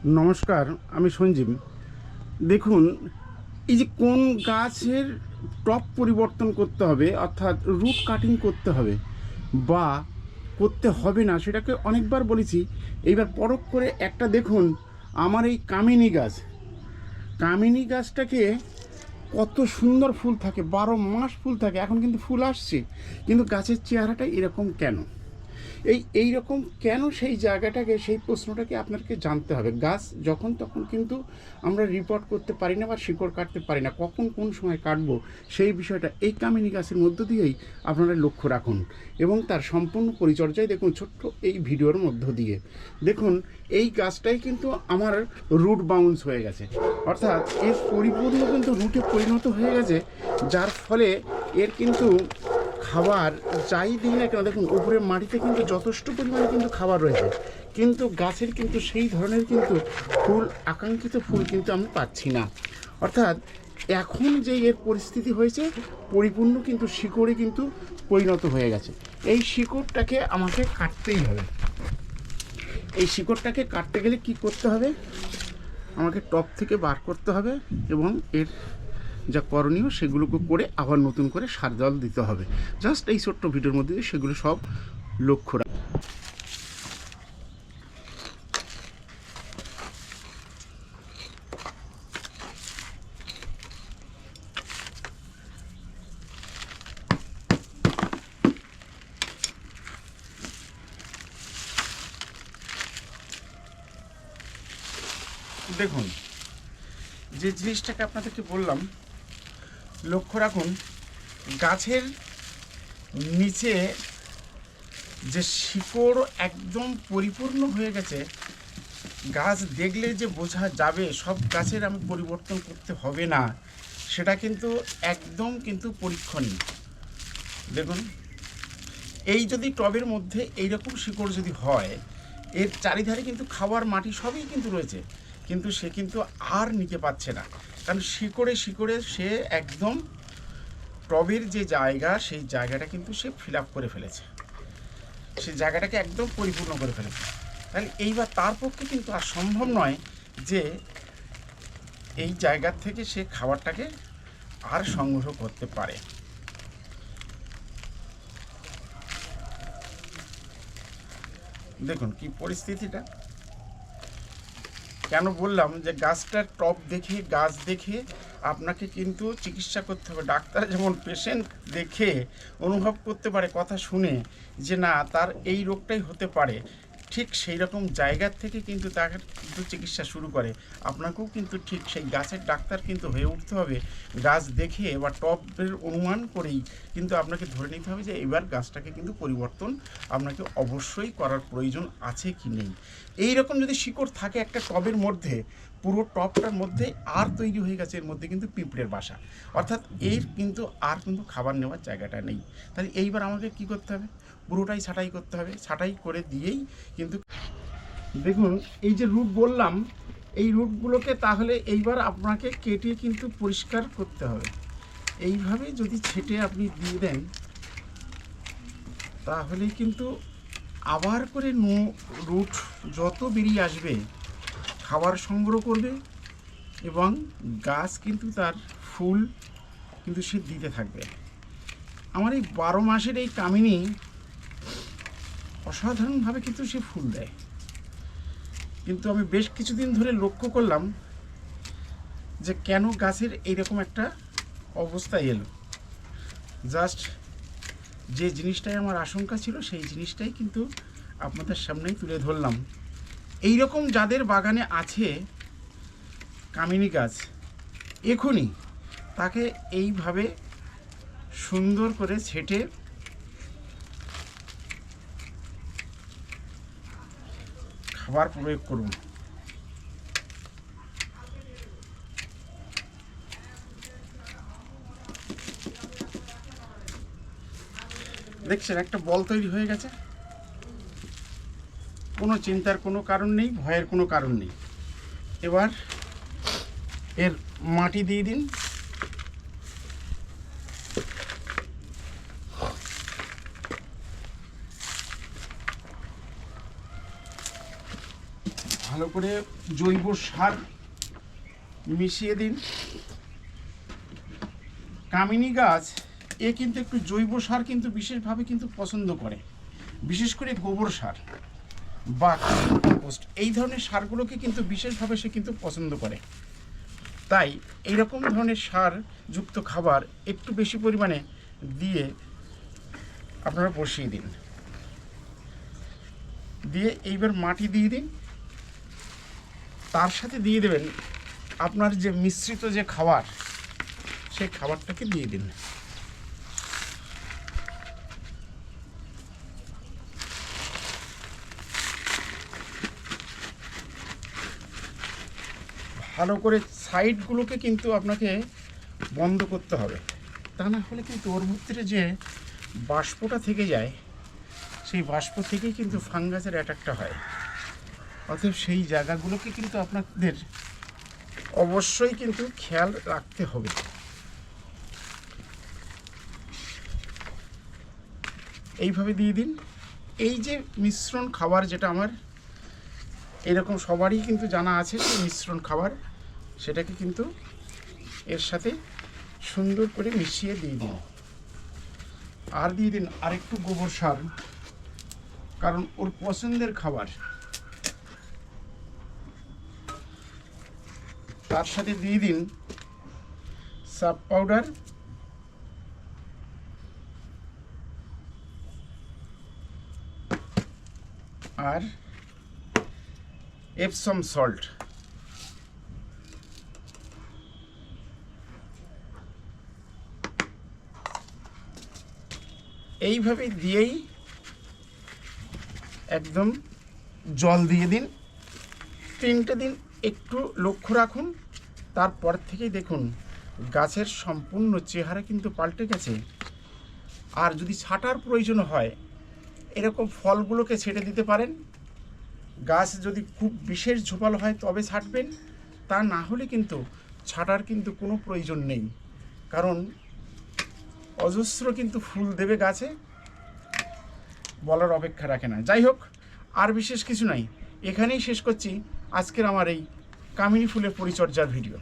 নমস্কার, আমি সঞ্জীব। দেখুন, এই যে কোন গাছের টপ পরিবর্তন করতে হবে, অর্থাৎ রুট কাটিং করতে হবে বা করতে হবে না, সেটাকে অনেকবার বলেছি। এইবার পরখ করে একটা দেখুন, আমার এই কামিনী গাছটাকে কত সুন্দর ফুল থাকে, 12 মাস ফুল থাকে। এখন কিন্তু ফুল আসছে, কিন্তু গাছের চেহারাটা এরকম কেন? এই রকম কেন, সেই জায়গাটাকে, সেই প্রশ্নটাকে আপনাকে জানতে হবে। গাছ যখন তখন কিন্তু আমরা রিপোর্ট করতে পারি না বা শিকড় কাটতে পারি না, কখন কোন সময় কাটবো সেই বিষয়টা এই কামিনী গাছের মধ্য দিয়েই আপনারা লক্ষ্য রাখুন এবং তার সম্পূর্ণ পরিচর্যায় দেখুন ছোট্ট এই ভিডিওর মধ্য দিয়ে। দেখুন, এই গাছটাই কিন্তু আমার রুট বাউন্স হয়ে গেছে, অর্থাৎ এর পরিপূর্ণ কিন্তু রুটে পরিণত হয়ে গেছে, যার ফলে এর কিন্তু খাবার যাই দিই না কেন, দেখুন উপরের মাটিতে কিন্তু যথেষ্ট পরিমাণে কিন্তু খাবার রয়েছে, কিন্তু গাছের কিন্তু সেই ধরনের কিন্তু ফুল, আকাঙ্ক্ষিত ফুল কিন্তু আমি পাচ্ছি না। অর্থাৎ এখন যে এর পরিস্থিতি হয়েছে, পরিপূর্ণ কিন্তু শিকড়ে কিন্তু পরিণত হয়ে গেছে। এই শিকড়টাকে আমাকে কাটতেই হবে। এই শিকড়টাকে কাটতে গেলে কি করতে হবে? আমাকে টপ থেকে বার করতে হবে এবং এর যা করণীয় সেগুলোকে করে আবার নতুন করে সার জল দিতে হবে। জাস্ট এই ছোট্ট ভিডিওর মধ্যে সেগুলো সব লক্ষ্য রাখ। দেখুন, যে জিনিসটাকে আপনাদেরকে বললাম, লক্ষ্য রাখুন, গাছের নিচে যে শিকড় একদম পরিপূর্ণ হয়ে গেছে, গাছ দেখলে যে বোঝা যাবে সব গাছের আমি পরিবর্তন করতে হবে না, সেটা কিন্তু একদম কিন্তু পরীক্ষণীয়। দেখুন, এই যদি টবের মধ্যে এইরকম শিকড় যদি হয়, এর চারিধারে কিন্তু খাবার, মাটি সবই কিন্তু রয়েছে, কিন্তু সে কিন্তু আর নিতে পারছে না, কারণ শিকড়ে শিকড়ে সে একদম টবের যে জায়গা, সেই জায়গাটা কিন্তু সে ফিল আপ করে ফেলেছে, সেই জায়গাটাকে একদম পরিপূর্ণ করে ফেলেছে। তাহলে এইবার তার পক্ষে কিন্তু আর সম্ভব নয় যে এই জায়গার থেকে সে খাবারটাকে আর সংগ্রহ করতে পারে। দেখুন কি পরিস্থিতিটা। কেন বললাম যে গাছটার টপ দেখে, গাছ দেখে আপনাকে কিন্তু চিকিৎসা করতে হবে। ডাক্তার যেমন পেশেন্ট দেখে অনুভব করতে পারে কথা শুনে যে না, তার এই রোগটাই হতে পারে, ঠিক সেই রকম জায়গার থেকে কিন্তু তাকে কিন্তু চিকিৎসা শুরু করে। আপনাকেও কিন্তু ঠিক সেই গাছের ডাক্তার কিন্তু হয়ে উঠতে হবে। গাছ দেখে বা টবের অনুমান করেই কিন্তু আপনাকে ধরে নিতে হবে যে এবার গাছটাকে কিন্তু পরিবর্তন আপনাকে অবশ্যই করার প্রয়োজন আছে কি নেই। এই রকম যদি শিকড় থাকে একটা টবের মধ্যে, পুরো টবটার মধ্যে আর তৈরি হয়ে গেছে এর মধ্যে কিন্তু পিঁপড়ের বাসা, অর্থাৎ এর কিন্তু আর কিন্তু খাবার নেওয়ার জায়গাটা নেই। তাহলে এইবার আমাকে কি করতে হবে? পুরোটাই ছাঁটাই করতে হবে। ছাঁটাই করে দিয়েই কিন্তু দেখুন, এই যে রুট বললাম, এই রুটগুলোকে তাহলে এইবার আপনাকে কেটে কিন্তু পরিষ্কার করতে হবে। এইভাবে যদি ছেটে আপনি দিয়ে দেন, তাহলে কিন্তু আবার করে রুট যত বেরিয়ে আসবে, খাবার সংগ্রহ করবে এবং গাছ কিন্তু তার ফুল কিন্তু সে দিতে থাকবে। আমার এই 12 মাসের এই কামিনী অসাধারণভাবে কিন্তু সে ফুল দেয়, কিন্তু আমি বেশ কিছুদিন ধরে লক্ষ্য করলাম যে কেন গাছের এইরকম একটা অবস্থা এলো। জাস্ট যে জিনিসটাই আমার আশঙ্কা ছিল, সেই জিনিসটাই কিন্তু আপনাদের সামনেই তুলে ধরলাম। এই রকম যাদের বাগানে আছে কামিনী গাছ, এখনই তাকে এইভাবে সুন্দর করে ছেটে খাবার প্রয়োগ করুন। দেখছেন একটা বল তৈরি হয়ে গেছে, কোনো চিন্তার কোনো কারণ নেই, ভয়ের কোনো কারণ নেই। এবার এর মাটি দিয়ে দিন। ভালো করে জৈব সার মিশিয়ে দিন। কামিনী গাছ কিন্তু একটু জৈব সার কিন্তু বিশেষভাবে কিন্তু পছন্দ করে, বিশেষ করে গোবর সার বা কম্পোস্ট, এই ধরনের সারগুলোকে কিন্তু বিশেষভাবে সে কিন্তু পছন্দ করে। তাই এইরকম ধরনের সার যুক্ত খাবার একটু বেশি পরিমাণে দিয়ে আপনারা বসিয়ে দিন। দিয়ে এইবার মাটি দিয়ে দিন, তার সাথে দিয়ে দেবেন আপনার যে মিশ্রিত যে খাবার, সেই খাবারটাকে দিয়ে দিন। ভালো করে সাইডগুলোকে কিন্তু আপনাকে বন্ধ করতে হবে, তা না হলে কিন্তু ওর ভিতরে যে বাষ্পটা থেকে যায়, সেই বাষ্প থেকেই কিন্তু ফাঙ্গাসের অ্যাটাকটা হয়। অতএব সেই জায়গাগুলোকে কিন্তু আপনাদের অবশ্যই কিন্তু খেয়াল রাখতে হবে। এইভাবে দিয়ে দিন। এই যে মিশ্রণ খাবার, যেটা আমার এরকম সবারই কিন্তু জানা আছে, সেই মিশ্রণ খাবার, সেটাকে কিন্তু এর সাথে সুন্দর করে মিশিয়ে দিয়ে দিন। আর দিয়ে দিন আরেকটু গোবর সার, কারণ ওর পছন্দের খাবার। তার সাথে দিয়ে দিন সাব পাউডার, আর এপসম সল্ট। এইভাবে দিয়েই একদম জল দিয়ে দিন। 3টে দিন একটু লক্ষ্য রাখুন, তারপর থেকেই দেখুন গাছের সম্পূর্ণ চেহারা কিন্তু পাল্টে গেছে। আর যদি ছাঁটার প্রয়োজন হয়, এরকম ফলগুলোকে ছেটে দিতে পারেন। গাছ যদি খুব বিশেষ ঝোপালো হয় তবে ছাঁটবেন, তা না হলে কিন্তু ছাঁটার কিন্তু কোনো প্রয়োজন নেই, কারণ অজস্র কিন্তু ফুল দেবে গাছে, বলার অপেক্ষা রাখে না। যাই হোক, আর বিশেষ কিছু নাই, এখানেই শেষ করছি আজকের আমার এই কামিনী ফুলের পরিচর্যার ভিডিও।